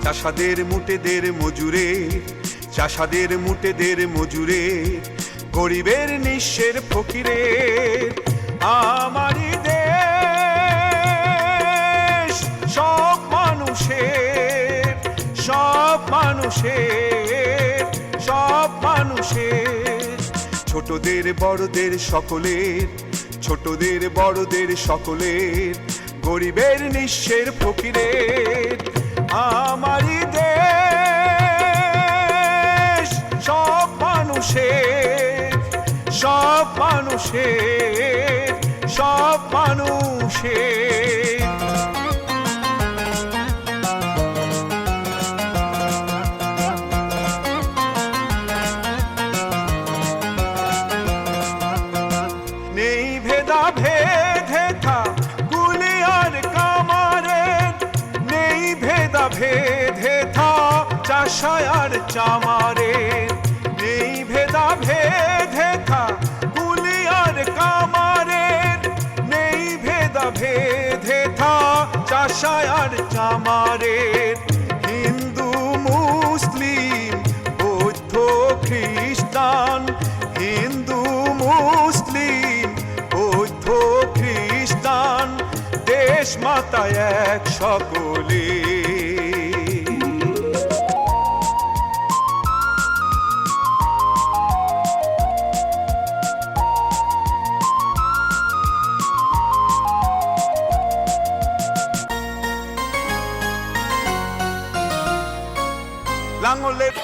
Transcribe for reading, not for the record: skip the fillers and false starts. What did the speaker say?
চাষাদের মুটেদের মজুরে, চাষাদের মুটেদের মজুরে, গরিবের নিঃস্বের ফকিরে। আমারই দেশ সব মানুষের, সব মানুষের, সব মানুষের, ছোটদের বড়দের সকলের, ছোটদের বড়দের সকলের, গরিবের নিঃস্বের ফকিরের। আমারই দেশ সব মানুষের, সব মানুষের, সব মানুষের। নেই ভেদা ভেদে থা কুলি আর কামারের, নেই ভেদা ভেদে থা চাষায় আর চামারের, নেই ভেদা ভেদে থা কুলি আর কামারের, নেই ভেদা ভেদে থা চাষায় আর চামারের। হিন্দু মুসলিম বৌদ্ধ খ্রিস্টান, হিন্দু মুসলিম বৌদ্ধ খ্রিস্টান, দেশ মাতা এক সকলে। লাঙলের